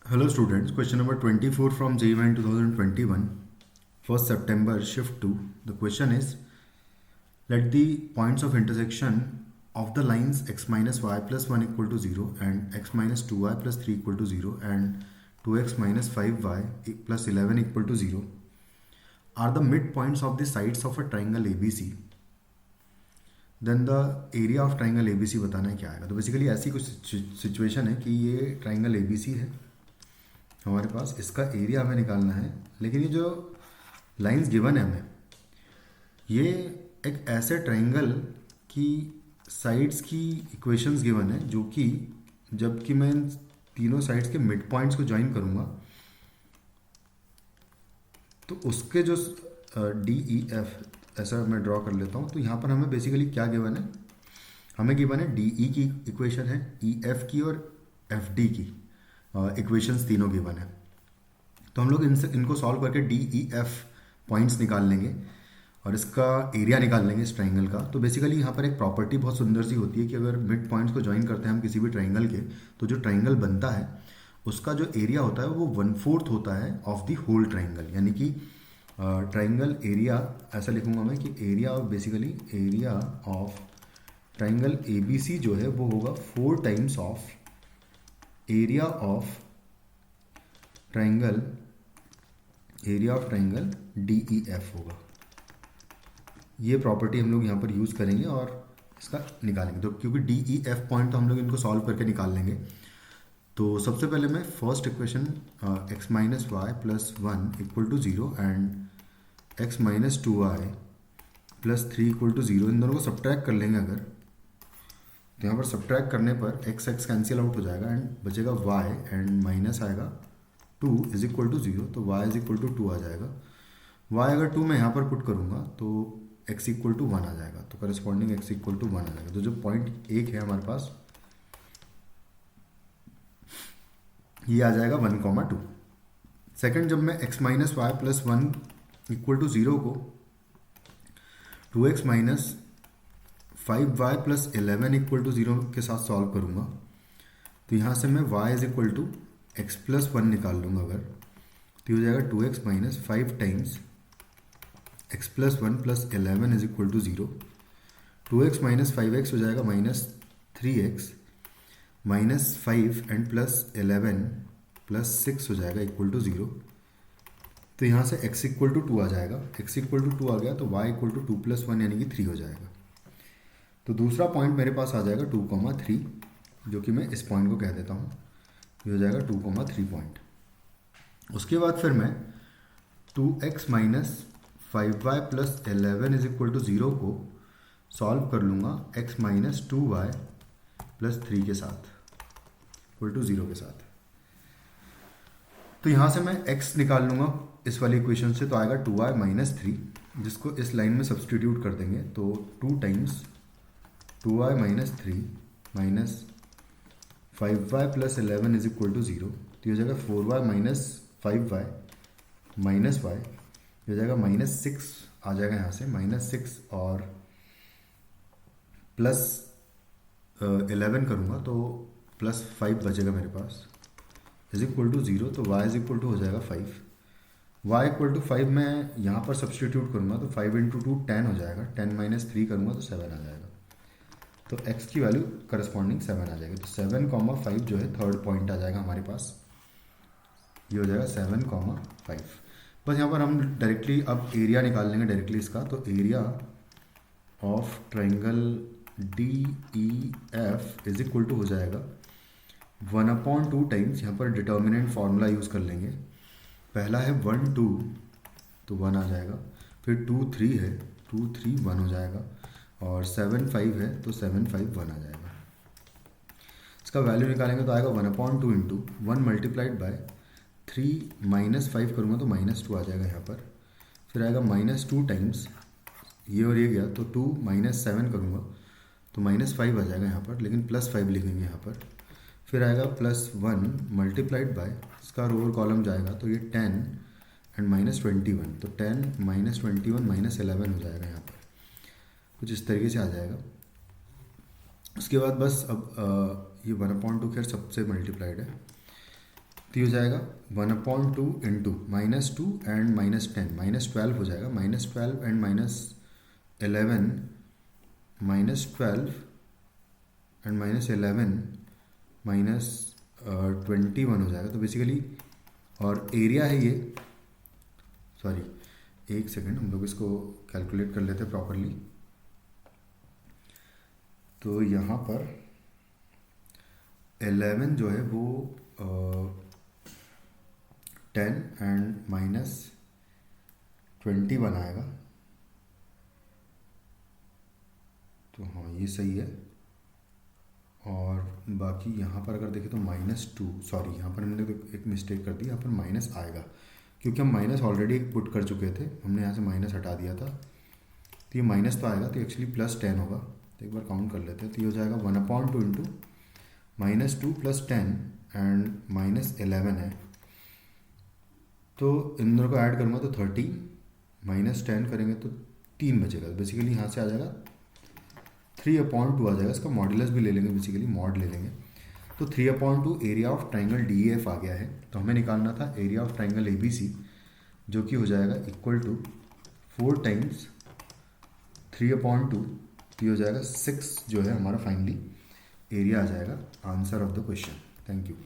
Hello students, question number 24 from JEE 2021, 1st September, shift 2. The question is, let the points of intersection of the lines x minus y plus 1 equal to 0 and x minus 2y plus 3 equal to 0 and 2x minus 5y plus 11 equal to 0 are the midpoints of the sides of a triangle ABC. Then the area of triangle A B C बताना है क्या आएगा. तो basically ऐसी कुछ situation है कि ये ट्राइंगल ए बी सी है हमारे पास, इसका एरिया हमें निकालना है. लेकिन ये जो लाइंस गिवन है हमें, ये एक ऐसे ट्राइंगल की साइड्स की इक्वेशंस गिवन है जो कि जबकि मैं इन तीनों साइड्स के मिड पॉइंट्स को ज्वाइन करूँगा तो उसके जो डी ई एफ ऐसा मैं ड्रॉ कर लेता हूँ. तो यहाँ पर हमें बेसिकली क्या गिवन है, हमें गिवन है डी ई की इक्वेशन है, ई एफ की और एफ डी की इक्वेशंस तीनों गिवन है. तो हम लोग इनको सॉल्व करके डी ई एफ पॉइंट्स निकाल लेंगे और इसका एरिया निकाल लेंगे इस ट्राइंगल का. तो बेसिकली यहाँ पर एक प्रॉपर्टी बहुत सुंदर सी होती है कि अगर मिड पॉइंट्स को ज्वाइन करते हैं हम किसी भी ट्राइंगल के, तो जो ट्राइंगल बनता है उसका जो एरिया होता है वो 1/4 होता है ऑफ द होल ट्राइंगल. यानी कि ट्राइंगल एरिया ऐसा लिखूंगा मैं कि area of basically area of triangle A B C जो है वो होगा 4 times of area of triangle D E F होगा. ये प्रॉपर्टी हम लोग यहाँ पर यूज़ करेंगे और इसका निकालेंगे. तो क्योंकि डी ई एफ पॉइंट तो हम लोग इनको सॉल्व करके निकाल लेंगे. तो सबसे पहले मैं first equation x minus y plus 1 equal to 0 and x minus 2y plus 3 equal to 0 इन दोनों को सब्ट्रैक्ट कर लेंगे अगर. तो यहाँ पर सब्ट्रैक्ट करने पर एक्स एक्स कैंसिल आउट हो जाएगा एंड बचेगा y एंड माइनस आएगा 2 इज इक्वल टू 0. तो y इज इक्वल टू 2 आ जाएगा. y अगर 2 मैं यहाँ पर पुट करूँगा तो x इक्वल टू 1 आ जाएगा. तो करस्पॉन्डिंग x इक्वल टू 1 आ जाएगा. तो जो पॉइंट एक है हमारे पास ये आ जाएगा 1,2. सेकंड, जब मैं x minus y plus 1 equal to 0 को 2x minus 5y plus 11 equal to 0 के साथ सॉल्व करूँगा तो यहाँ से मैं y is equal to x plus 1 निकाल लूँगा अगर. तो ये हो जाएगा 2x minus 5 times x plus 1 plus 11 is equal to 0. 2x minus 5x हो जाएगा minus 3x minus 5 and plus 11 plus 6 हो जाएगा इक्वल टू 0. तो यहाँ से x इक्वल टू 2 आ जाएगा. x इक्वल टू 2 आ गया तो y इक्वल टू 2 प्लस 1 यानी कि 3 हो जाएगा. तो दूसरा पॉइंट मेरे पास आ जाएगा 2,3 जो कि मैं इस पॉइंट को कह देता हूँ. ये हो जाएगा 2,3 पॉइंट. उसके बाद फिर मैं 2x minus 5y plus 11 is equal to 0 को सॉल्व कर लूँगा x माइनस 2y प्लस 3 के साथ इक्वल टू 0 के साथ. तो यहाँ से मैं x निकाल लूँगा इस वाली इक्वेशन से. तो आएगा 2y माइनस 3 जिसको इस लाइन में सब्सटीट्यूट कर देंगे. तो 2 times 2y minus 3 minus 5y plus 11 is equal to 0. तो ये हो जाएगा 4y minus 5y minus y. ये हो जाएगा माइनस 6 आ जाएगा यहाँ से. माइनस 6 और प्लस 11 करूँगा तो प्लस 5 बचेगा मेरे पास इज इक्वल टू 0. तो y इज इक्वल टू हो जाएगा 5. y इक्वल टू 5 मैं यहाँ पर सब्सटीट्यूट करूँगा तो 5 इंटू 2 10 हो जाएगा. 10 माइनस 3 करूँगा तो 7 आ जाएगा. तो x की वैल्यू करस्पॉन्डिंग 7 आ जाएगी. तो 7,5 जो है थर्ड पॉइंट आ जाएगा हमारे पास. ये हो जाएगा 7,5. बस यहाँ पर हम डायरेक्टली अब एरिया निकाल लेंगे डायरेक्टली इसका. तो area of triangle D E F is equal to हो जाएगा 1/2 टाइम्स. यहाँ पर डिटर्मिनेंट फार्मूला यूज़ कर लेंगे. पहला है 1 2 तो 1 आ जाएगा. फिर 2 3 है 2 3 1 हो जाएगा. और 7 5 है तो 7 5 1 आ जाएगा. इसका वैल्यू निकालेंगे तो आएगा 1/2 इंटू 1 मल्टीप्लाइड बाय 3 माइनस 5 करूँगा तो माइनस 2 आ जाएगा यहाँ पर. फिर आएगा माइनस 2 टाइम्स ये और ये गया तो 2 माइनस 7 करूँगा तो माइनस 5 आ जाएगा यहाँ पर. लेकिन प्लस 5 लिखेंगे यहाँ पर. फिर आएगा प्लस 1 मल्टीप्लाइड बाय इसका रोअर कॉलम जाएगा तो ये 10 एंड माइनस 21. तो 10 माइनस 21 माइनस 11 हो जाएगा यहाँ पर. कुछ इस तरीके से आ जाएगा. उसके बाद बस अब ये 1/2 खैर सबसे मल्टीप्लाइड है. तो ये हो जाएगा 1/2 इंटू -2 एंड -10 -12 हो जाएगा। -12 एंड -11 -12 एंड -11 -21 हो जाएगा। तो बेसिकली और एरिया है ये, सॉरी एक सेकेंड, हम लोग इसको कैलकुलेट कर लेते हैं प्रॉपरली। तो यहाँ पर 11 जो है वो 10 एंड -21 आएगा। तो हाँ ये सही है। और बाकी यहाँ पर अगर देखें तो -2, सॉरी यहाँ पर हमने तो एक मिस्टेक कर दी, यहाँ पर माइनस आएगा क्योंकि हम माइनस ऑलरेडी पुट कर चुके थे, हमने यहाँ से माइनस हटा दिया था। तो ये माइनस तो आएगा, तो एक्चुअली +10 होगा। तो एक बार काउंट कर लेते हैं। तो ये हो जाएगा 1/2 इंटू -2 + 10 एंड -11 है। तो इन दोनों को ऐड करूँगा तो 30 -10 करेंगे तो 3 बचेगा। बेसिकली यहाँ से आ जाएगा 3/2 आ जाएगा। इसका मॉड्यूलस भी ले लेंगे, बेसिकली मॉड ले लेंगे। तो 3/2 एरिया ऑफ ट्राइंगल DEF आ गया है। तो हमें निकालना था एरिया ऑफ ट्राइंगल ABC, जो कि हो जाएगा इक्वल टू 4 टाइम्स 3/2। तो ये हो जाएगा 6 जो है हमारा फाइनली एरिया आ जाएगा। Answer of the question. Thank you.